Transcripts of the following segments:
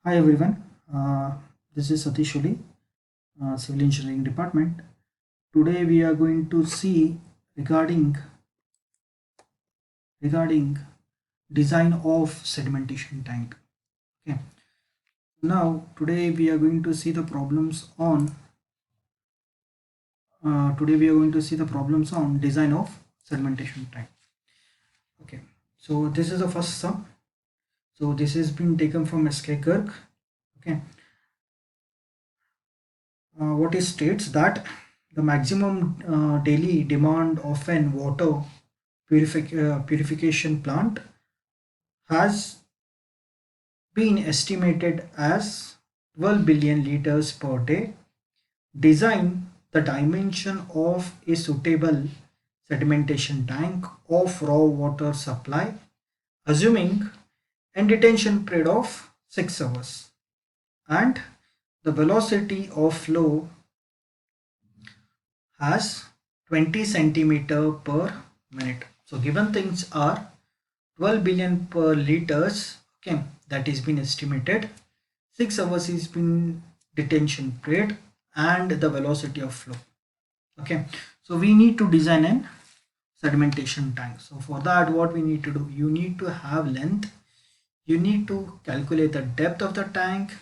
Hi everyone, this is Satish Hooli, Civil Engineering Department. Today we are going to see regarding design of sedimentation tank. Okay. Now today we are going to see the problems on design of sedimentation tank. Okay. So this is the first sum. So this has been taken from SK Kirk. Okay. What it states that the maximum daily demand of an water purification plant has been estimated as 12 billion liters per day. Design the dimension of a suitable sedimentation tank of raw water supply, assuming a detention period of 6 hours and the velocity of flow has 20 centimeter per minute. So given things are 12 billion per liters, okay, that is been estimated. 6 hours is been detention period and the velocity of flow. Okay, so we need to design an sedimentation tank. So for that, what we need to do, you need to have length, you need to calculate the depth of the tank,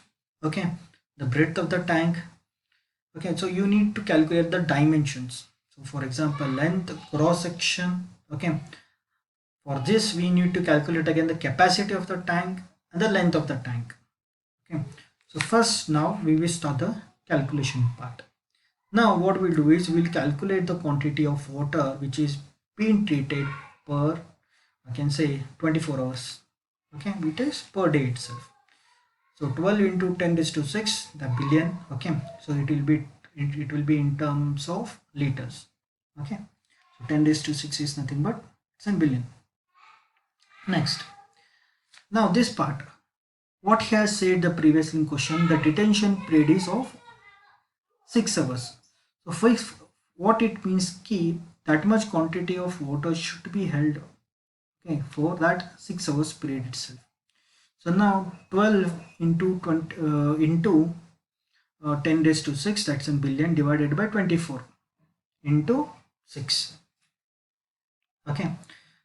okay, the breadth of the tank. Okay, so you need to calculate the dimensions. So for example, length, cross section. Okay, for this we need to calculate again the capacity of the tank and the length of the tank. Okay, so first now we will start the calculation part. Now what we'll do is we'll calculate the quantity of water which is being treated per, I can say 24 hours. Okay, it is per day itself. So 12 into 10 raised to 6, the billion. Okay, so it will be in terms of liters. Okay, so 10 raised to 6 is nothing but it's in billion. Next, now this part, what he has said the previous in question, the detention period is of 6 hours. So first, what it means, keep that much quantity of water should be held, okay, for that 6 hours period itself. So now 12 into 20 into 10 raised to 6, that's in billion, divided by 24 into 6. Okay,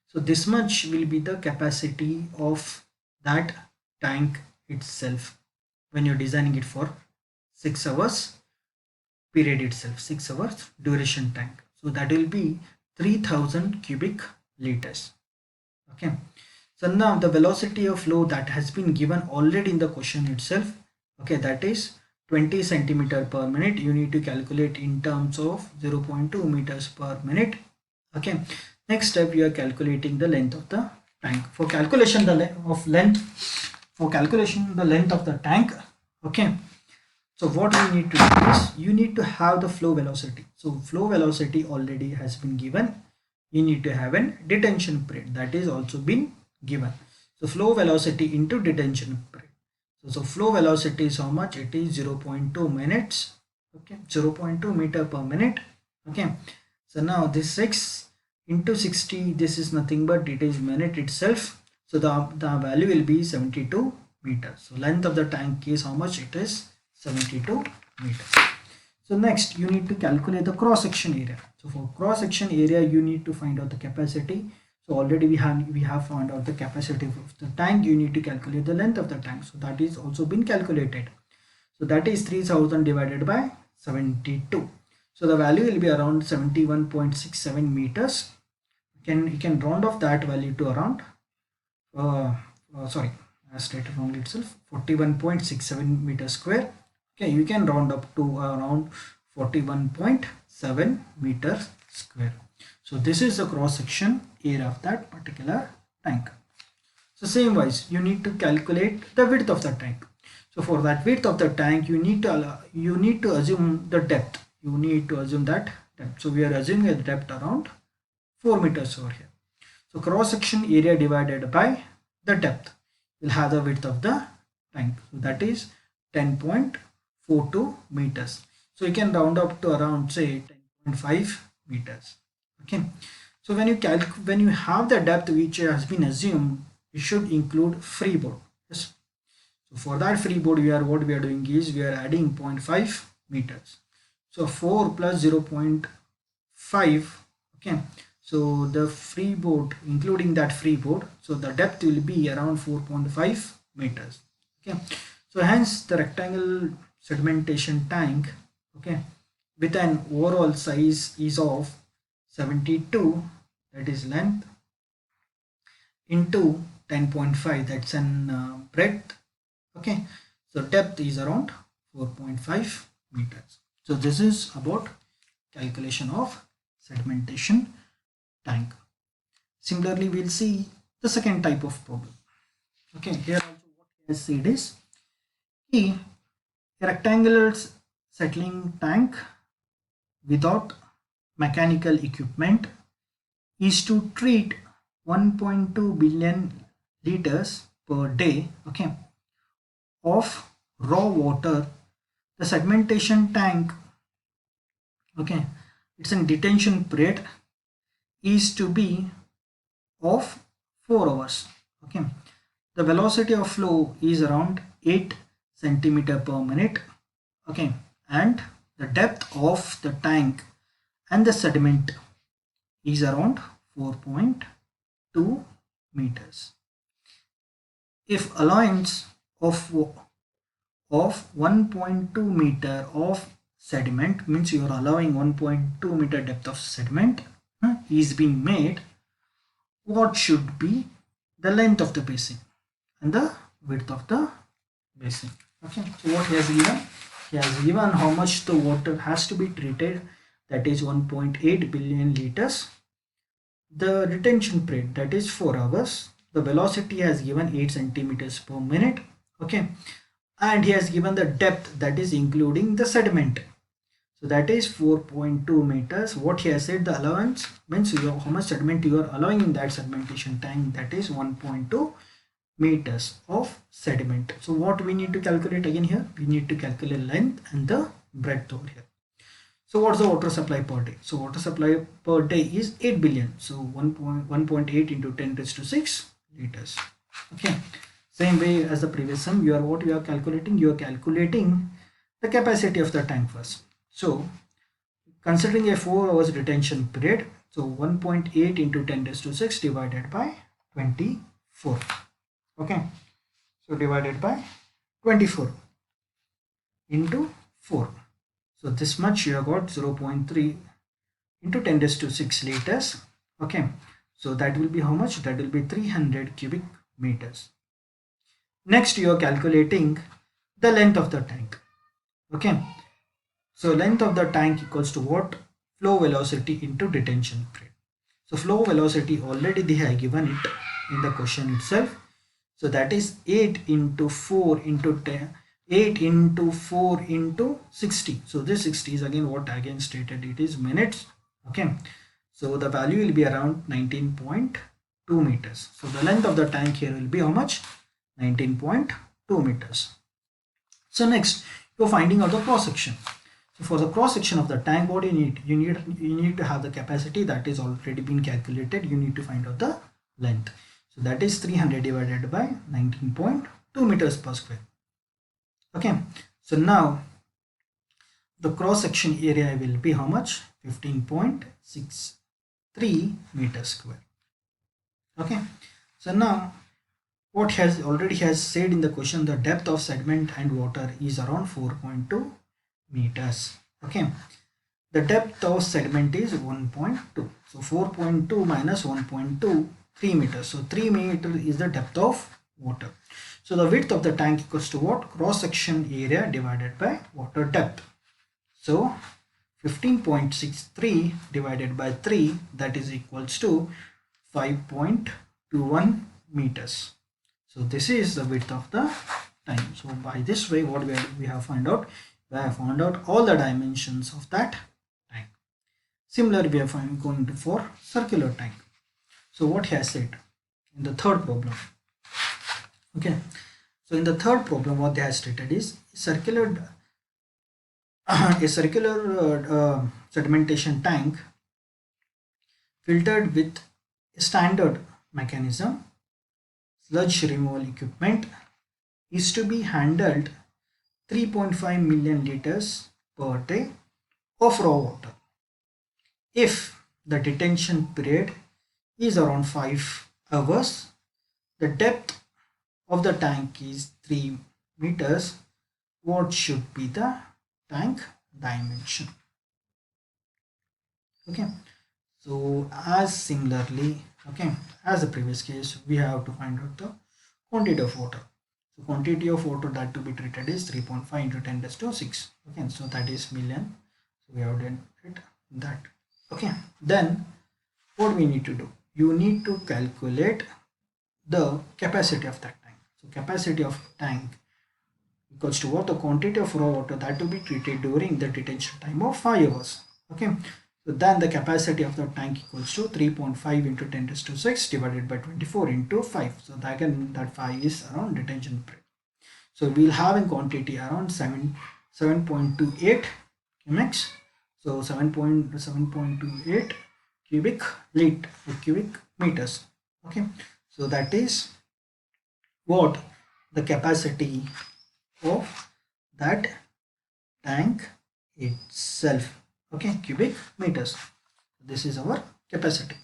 so this much will be the capacity of that tank itself when you're designing it for 6 hours period itself, 6 hours duration tank. So that will be 3000 cubic liters. Okay, so now the velocity of flow that has been given already in the question itself, okay, that is 20 centimeter per minute. You need to calculate in terms of 0.2 meters per minute. Okay, next step, we are calculating the length of the tank. For calculation the length of the tank, okay, so what we need to do is you need to have the flow velocity. So flow velocity already has been given. You need to have a detention period that is also been given. So flow velocity into detention period. So flow velocity is how much? It is 0.2 minutes. Okay, 0.2 meter per minute. Okay, so now this 6 into 60, this is nothing but it is minute itself. So the value will be 72 meters. So length of the tank is how much? It is 72 meters. So next you need to calculate the cross section area. So for cross section area you need to find out the capacity. So already we have found out the capacity of the tank. You need to calculate the length of the tank. So that is also been calculated. So that is 3000 divided by 72. So the value will be around 71.67 meters. You can round off that value to around sorry, as stated wrong itself, 41.67 meters square. Okay, you can round up to around 41.7 meters square. So this is the cross section area of that particular tank. So same wise, you need to calculate the width of the tank. So for that width of the tank, you need to assume the depth. You need to assume that depth. So we are assuming a depth around 4 meters over here. So cross section area divided by the depth will have the width of the tank. So that is 10.42 meters. So you can round up to around say 10.5 meters. Okay. So when you have the depth which has been assumed, you should include freeboard. Yes. So for that freeboard, what we are doing is we are adding 0.5 meters. So 4 plus 0.5. Okay, so the freeboard, including that freeboard, so the depth will be around 4.5 meters. Okay, so hence the rectangle sedimentation tank, okay, with an overall size is of 72, that is length, into 10.5, that's an breadth. Okay, so depth is around 4.5 meters. So this is about calculation of sedimentation tank. Similarly, we'll see the second type of problem. Okay, here also what he has said is a rectangular settling tank without mechanical equipment is to treat 1.2 billion liters per day, okay, of raw water. The sedimentation tank, okay, it's a detention period is to be of 4 hours. Okay, the velocity of flow is around 8 centimeter per minute. Okay, and the depth of the tank and the sediment is around 4.2 meters. If allowance of 1.2 meter of sediment, means you are allowing 1.2 meter depth of sediment is being made, what should be the length of the basin and the width of the basin? Okay, so what he has given? He has given how much the water has to be treated, that is 1.8 billion liters. The retention period, that is 4 hours. The velocity has given 8 centimeters per minute. Okay, and he has given the depth, that is including the sediment, so that is 4.2 meters. What he has said, the allowance means how much sediment you are allowing in that sedimentation tank, that is 1.2 meters of sediment. So what we need to calculate again here? We need to calculate length and the breadth over here. So what's the water supply per day? So water supply per day is 8 billion. So 1.8 into 10 raised to 6 liters. Okay. Same way as the previous sum, you are calculating? You are calculating the capacity of the tank first. So considering a 4 hours retention period, so 1.8 into 10 raised to 6 divided by 24. Okay, so divided by 24 into 4. So this much you have got 0.3 into 10 raised to 6 liters. Okay, so that will be how much? That will be 300 cubic meters. Next you are calculating the length of the tank. Okay, so length of the tank equals to what? Flow velocity into detention period. So flow velocity already they have given it in the question itself. So that is 8 into 4 into 10, 8 into 4 into 60. So this 60 is again what again stated, it is minutes. Okay, so the value will be around 19.2 meters. So the length of the tank here will be how much? 19.2 meters. So next you're finding out the cross section. So for the cross section of the tank, what you need? You need to have the capacity, that is already been calculated. You need to find out the length. So that is 300 divided by 19.2 meters per square. Okay, so now the cross section area will be how much? 15.63 meters square. Okay, so now what has already has said in the question, the depth of sediment and water is around 4.2 meters. Okay, the depth of sediment is 1.2. So 4.2 minus 1.2, 3 meters. So 3 meter is the depth of water. So the width of the tank equals to what? Cross section area divided by water depth. So 15.63 divided by 3, that is equals to 5.21 meters. So this is the width of the tank. So by this way, what we have found out? We have found out all the dimensions of that tank. Similarly, we are going to for circular tank. So what he has said in the third problem. Okay, so in the third problem, what they have stated is a circular sedimentation tank filtered with a standard mechanism, sludge removal equipment, is to be handled 3.5 million liters per day of raw water. If the detention period is around 5 hours, the depth of the tank is 3 meters, what should be the tank dimension? Okay, so as similarly, okay, as the previous case, we have to find out the quantity of water. So quantity of water that to be treated is 3.5 into 10 raised to 6. Okay, so that is million. So we have done it that. Okay, then what we need to do? You need to calculate the capacity of that tank. So capacity of tank equals to what? The quantity of raw water that will be treated during the detention time of 5 hours. Okay, so then the capacity of the tank equals to 3.5 into 10 raised to 6 divided by 24 into 5. So that again, that 5 is around detention period. So we'll have in quantity around 7.28 cubics. So 7.28 cubic meters. Okay, so that is what the capacity of that tank itself. Okay, cubic meters. This is our capacity.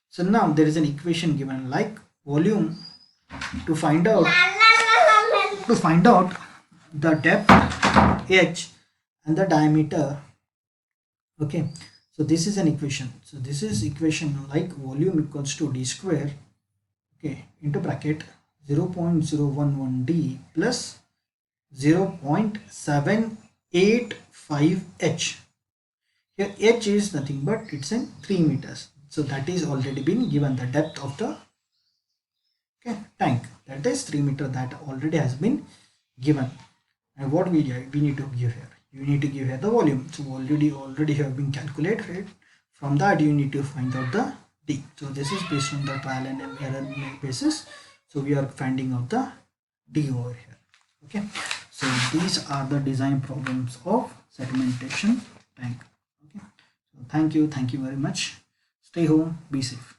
So now there is an equation given like volume to find out the depth h and the diameter. Okay, so this is an equation. So this is equation like volume equals to d square, okay, into bracket 0.011d plus 0.785 h. Here h is nothing but it's in 3 meters. So that is already been given, the depth of the tank, that is 3 meter, that already has been given. And what we need to give here, you need to give here the volume. So already have been calculated. From that you need to find out the d. So this is based on the trial and error basis. So we are finding out the d over here. Okay, so these are the design problems of sedimentation tank. Okay, so thank you very much. Stay home, be safe.